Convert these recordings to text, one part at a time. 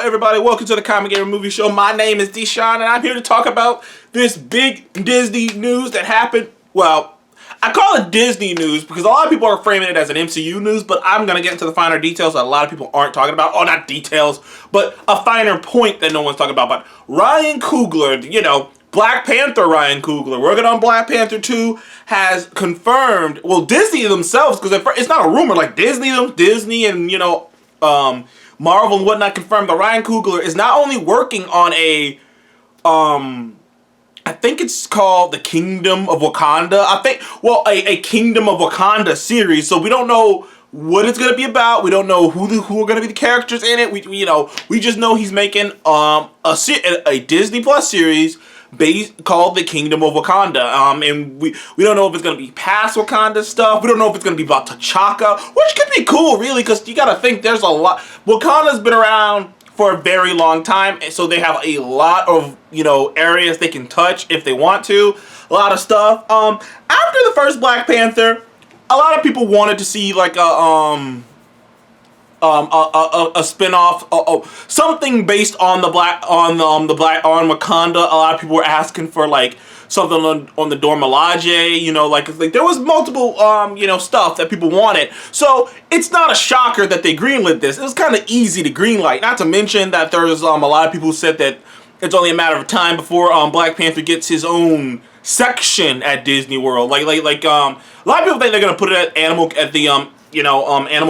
everybody? Welcome to the Comic Gamer Movie Show. My name is Deshaun, and I'm here to talk about this big Disney news that happened. Well, I call it Disney news because a lot of people are framing it as an MCU news, but I'm going to get into the finer details that a lot of people aren't talking about. Oh, not details, but a finer point that no one's talking about. But Ryan Coogler, you know, Black Panther Ryan Coogler, working on Black Panther 2, has confirmed, well, Disney themselves, because it's not a rumor, like Disney and, you know, Marvel and whatnot confirmed that Ryan Coogler is not only working on a, I think it's called the Kingdom of Wakanda. A Kingdom of Wakanda series. So we don't know what it's gonna be about. We don't know who are gonna be the characters in it. We just know he's making a Disney Plus series called the Kingdom of Wakanda. And we don't know if it's gonna be past Wakanda stuff. We don't know if it's gonna be about T'Chaka, which could be cool, really, because you gotta think there's a lot. Wakanda's been around for a very long time, and so they have a lot of, you know, areas they can touch if they want to. A lot of stuff. After the first Black Panther, a lot of people wanted to see like a spinoff, something based on on Wakanda. A lot of people were asking for like something on the Dora Milaje, you know, like there was multiple you know, stuff that people wanted. So it's not a shocker that they greenlit this. It was kind of easy to greenlight. Not to mention that there's a lot of people who said that it's only a matter of time before Black Panther gets his own section at Disney World. Like a lot of people think they're gonna put it at Animal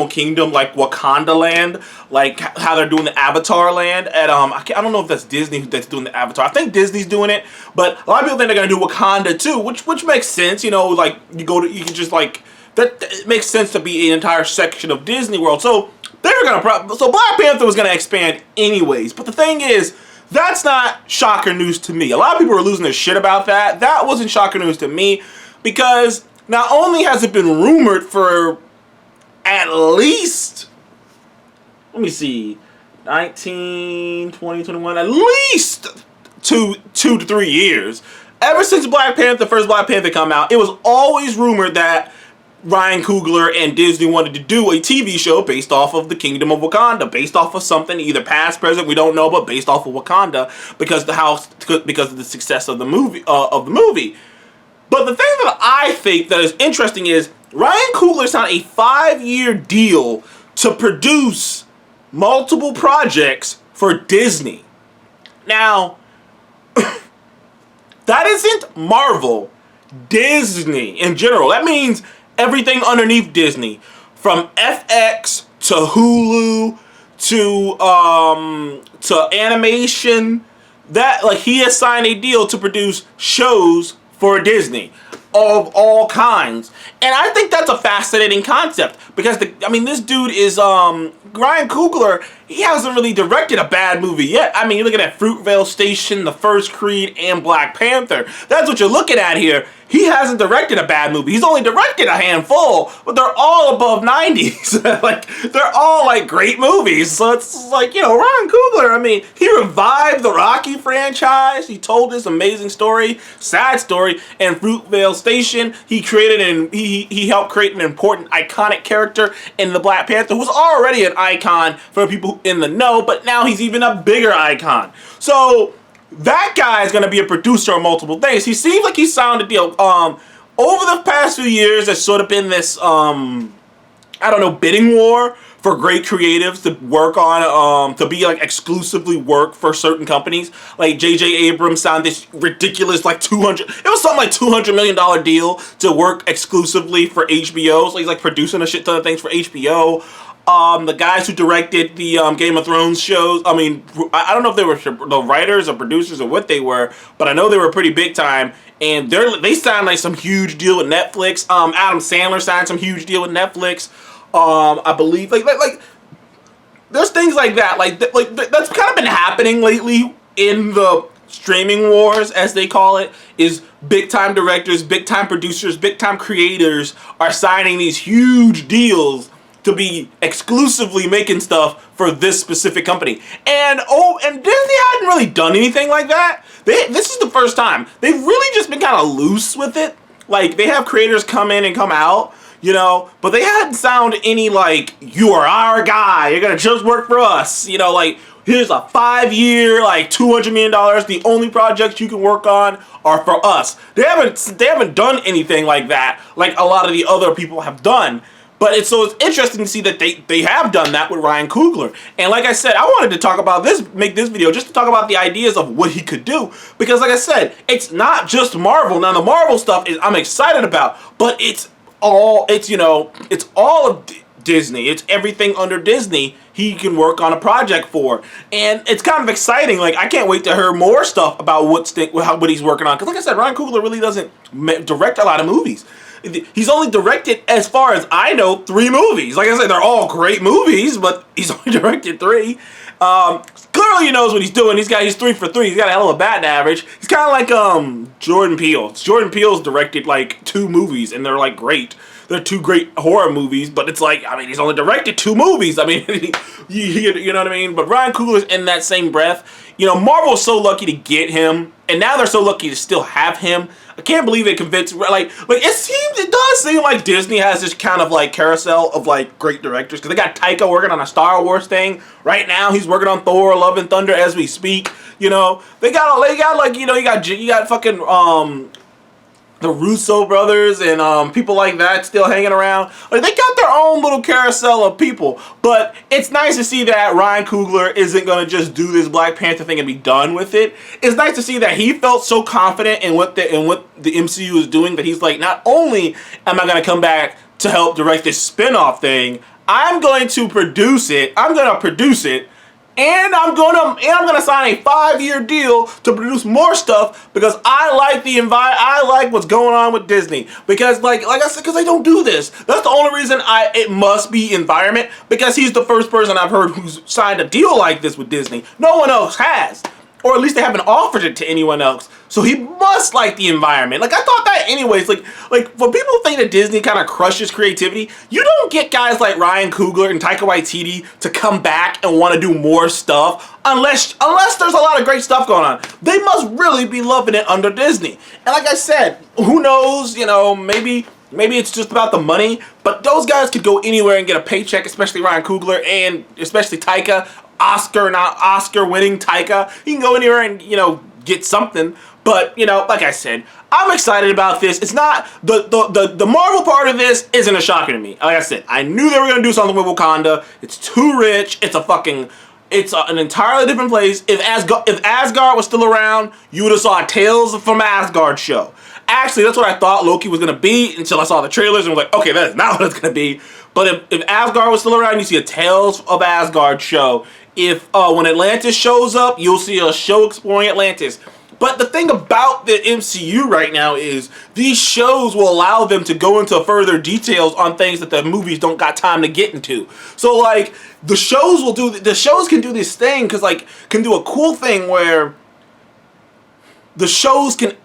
Kingdom, like Wakanda Land, like how they're doing the Avatar Land at I don't know if that's Disney that's doing the Avatar. I think Disney's doing it, but a lot of people think they're gonna do Wakanda too, which makes sense. You know, like you can just like that. It makes sense to be an entire section of Disney World. So they were gonna so Black Panther was gonna expand anyways. But the thing is, that's not shocker news to me. A lot of people are losing their shit about that. That wasn't shocker news to me because not only has it been rumored for at least, let me see, 19, 20, 21, at least two to 3 years. Ever since first Black Panther come out, it was always rumored that Ryan Coogler and Disney wanted to do a TV show based off of the Kingdom of Wakanda, based off of something either past, present, we don't know, but based off of Wakanda because of the success of the movie. But the thing that I think that is interesting is Ryan Coogler signed a 5-year deal to produce multiple projects for Disney. Now, that isn't Marvel, Disney in general. That means everything underneath Disney, from FX to Hulu to animation. That, like, he has signed a deal to produce shows for Disney of all kinds. And I think that's a fascinating concept because this dude is Ryan Coogler. He hasn't really directed a bad movie yet. I mean, you're looking at Fruitvale Station, The First Creed, and Black Panther. That's what you're looking at here. He hasn't directed a bad movie. He's only directed a handful, but they're all above 90s. Like, they're all, like, great movies. So it's like, you know, Ryan Coogler, I mean, he revived the Rocky franchise. He told this amazing story, sad story, in Fruitvale Station. He helped create an important, iconic character in the Black Panther, who was already an icon for people in the know, but now he's even a bigger icon. So that guy is going to be a producer on multiple things. He seems like he signed a deal. Over the past few years, there's sort of been this, bidding war for great creatives to work on, to be like exclusively work for certain companies. Like J.J. Abrams signed this ridiculous $200 million deal to work exclusively for HBO. So he's like producing a shit ton of things for HBO. The guys who directed the Game of Thrones shows, I mean, I don't know if they were the writers or producers or what they were, but I know they were pretty big time. And they signed like some huge deal with Netflix. Adam Sandler signed some huge deal with Netflix. I believe like there's things like that. Like that's kind of been happening lately in the streaming wars, as they call it. Is big time directors, big time producers, big time creators are signing these huge deals to be exclusively making stuff for this specific company. And Disney hadn't really done anything like that. This is the first time. They've really just been kind of loose with it. Like, they have creators come in and come out, you know, but they hadn't sound any like, you are our guy, you're gonna just work for us, you know, like, here's a 5-year, like $200 million. The only projects you can work on are for us. They haven't done anything like that, like a lot of the other people have done. But it's interesting to see that they have done that with Ryan Coogler. And like I said, I wanted to talk about this, make this video just to talk about the ideas of what he could do. Because like I said, it's not just Marvel. Now the Marvel stuff I'm excited about, but it's all of Disney. It's everything under Disney he can work on a project for. And it's kind of exciting. Like, I can't wait to hear more stuff about what he's working on. Because like I said, Ryan Coogler really doesn't direct a lot of movies. He's only directed, as far as I know, 3 movies. Like I said, they're all great movies, but he's only directed 3. Clearly he knows what he's doing. He's 3 for 3. He's got a hell of a batting average. He's kind of like Jordan Peele. Jordan Peele's directed like 2 movies, and they're like great. They're 2 great horror movies, but it's like, I mean, he's only directed 2 movies. I mean, you know what I mean? But Ryan Coogler's in that same breath. You know, Marvel's so lucky to get him, and now they're so lucky to still have him. I can't believe they convinced, it does seem like Disney has this kind of like carousel of like great directors, because they got Taika working on a Star Wars thing right now. He's working on Thor: Love and Thunder as we speak. You know, they got like, you know, you got fucking the Russo brothers and people like that still hanging around. Like, they got their own little carousel of people. But it's nice to see that Ryan Coogler isn't going to just do this Black Panther thing and be done with it. It's nice to see that he felt so confident in what the MCU is doing that he's like, not only am I going to come back to help direct this spinoff thing, I'm going to produce it. And I'm gonna sign a 5-year deal to produce more stuff, because I like I like what's going on with Disney. Because like I said, because they don't do this. That's the only reason it must be environment, because he's the first person I've heard who's signed a deal like this with Disney. No one else has. Or at least they haven't offered it to anyone else. So he must like the environment. Like, I thought that anyways. Like when people think that Disney kind of crushes creativity, you don't get guys like Ryan Coogler and Taika Waititi to come back and want to do more stuff unless there's a lot of great stuff going on. They must really be loving it under Disney. And like I said, who knows, you know, maybe it's just about the money, but those guys could go anywhere and get a paycheck, especially Ryan Coogler and especially Taika. Oscar-winning Taika. He can go anywhere and, you know, get something. But, you know, like I said, I'm excited about this. It's not, the Marvel part of this isn't a shocker to me. Like I said, I knew they were going to do something with Wakanda. It's too rich. It's an entirely different place. If Asgard was still around, you would have saw a Tales from Asgard show. Actually, that's what I thought Loki was going to be until I saw the trailers and was like, okay, that is not what it's going to be. But if Asgard was still around, you see a Tales of Asgard show. If when Atlantis shows up, you'll see a show exploring Atlantis. But the thing about the MCU right now is these shows will allow them to go into further details on things that the movies don't got time to get into. So like the shows can do this thing, because like can do a cool thing where the shows can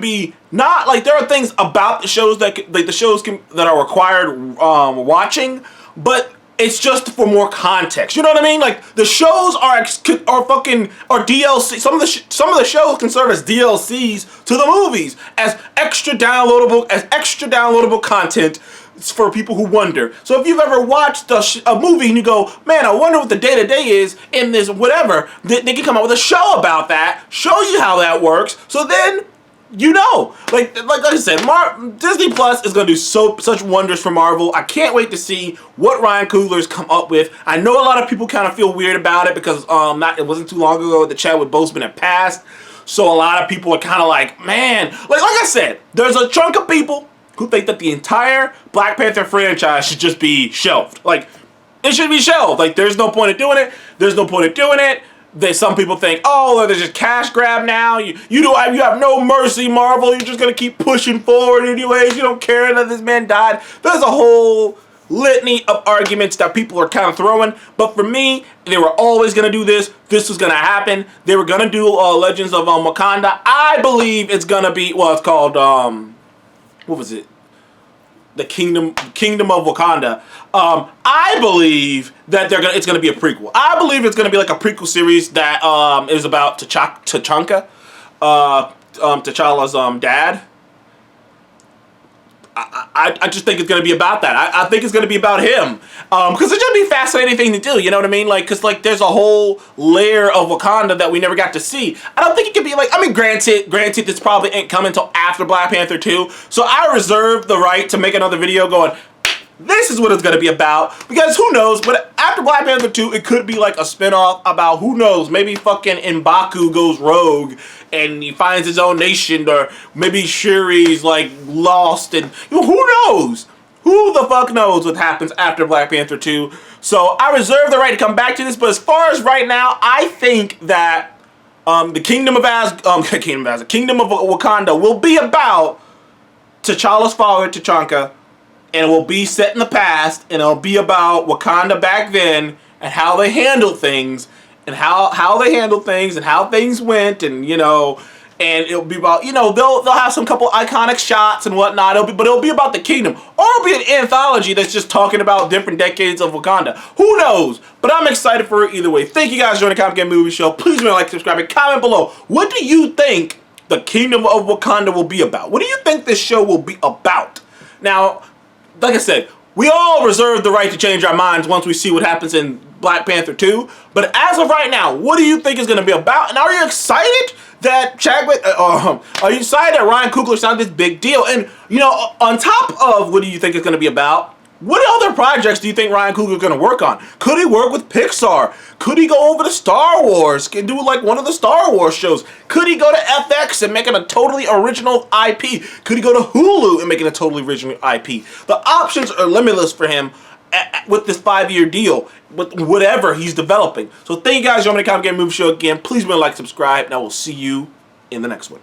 be not like, there are things about the shows that that are required watching, but it's just for more context. You know what I mean? Like, the shows are DLC. Some of the shows can serve as DLCs to the movies as extra downloadable content for people who wonder. So if you've ever watched a movie and you go, man, I wonder what the day-to-day is in this whatever, they can come out with a show about that, show you how that works, so then you know, like I said, Disney Plus is going to do such wonders for Marvel. I can't wait to see what Ryan Coogler's come up with. I know a lot of people kind of feel weird about it because it wasn't too long ago the Chadwick Boseman had passed. So a lot of people are kind of like, man, like I said, there's a chunk of people who think that the entire Black Panther franchise should just be shelved. Like, it should be shelved. Like, there's no point in doing it. Some people think, oh, there's just cash grab now. You have no mercy, Marvel. You're just gonna keep pushing forward anyways. You don't care that this man died. There's a whole litany of arguments that people are kind of throwing. But for me, they were always gonna do this. This was gonna happen. They were gonna do Legends of Wakanda. I believe it's gonna be, well, it's called what was it? The Kingdom of Wakanda. I believe that it's gonna be a prequel. I believe it's gonna be like a prequel series that is about T'Challah's dad. I just think it's going to be about that. I think it's going to be about him. Because it's going to be a fascinating thing to do, you know what I mean? Like, because, like, there's a whole layer of Wakanda that we never got to see. I don't think it could be, like, I mean, granted, this probably ain't coming until after Black Panther 2. So I reserve the right to make another video going, this is what it's going to be about, because who knows, but after Black Panther 2, it could be like a spinoff about, who knows, maybe fucking M'Baku goes rogue and he finds his own nation, or maybe Shuri's like lost, and who knows? Who the fuck knows what happens after Black Panther 2? So I reserve the right to come back to this, but as far as right now, I think that the Kingdom of Wakanda will be about T'Challa's father, T'Chaka, and it will be set in the past, and it'll be about Wakanda back then, and how they handled things, and how they handled things, and how things went, and, you know, and it'll be about, you know, they'll have some couple iconic shots and whatnot, but it'll be about the kingdom, or it'll be an anthology that's just talking about different decades of Wakanda. Who knows? But I'm excited for it either way. Thank you guys for joining the Comic Game Movie Show. Please remember to like, subscribe, and comment below. What do you think the Kingdom of Wakanda will be about? What do you think this show will be about? Now, like I said, we all reserve the right to change our minds once we see what happens in Black Panther 2. But as of right now, what do you think is going to be about? And are you excited that are you excited that Ryan Coogler signed this big deal? And, you know, on top of what do you think it's going to be about, what other projects do you think Ryan Coogler is going to work on? Could he work with Pixar? Could he go over to Star Wars and do like one of the Star Wars shows? Could he go to FX and make it a totally original IP? Could he go to Hulu and make it a totally original IP? The options are limitless for him with this 5-year deal, with whatever he's developing. So thank you guys for joining the Comic Game Movie Show again. Please remember to like, subscribe, and I will see you in the next one.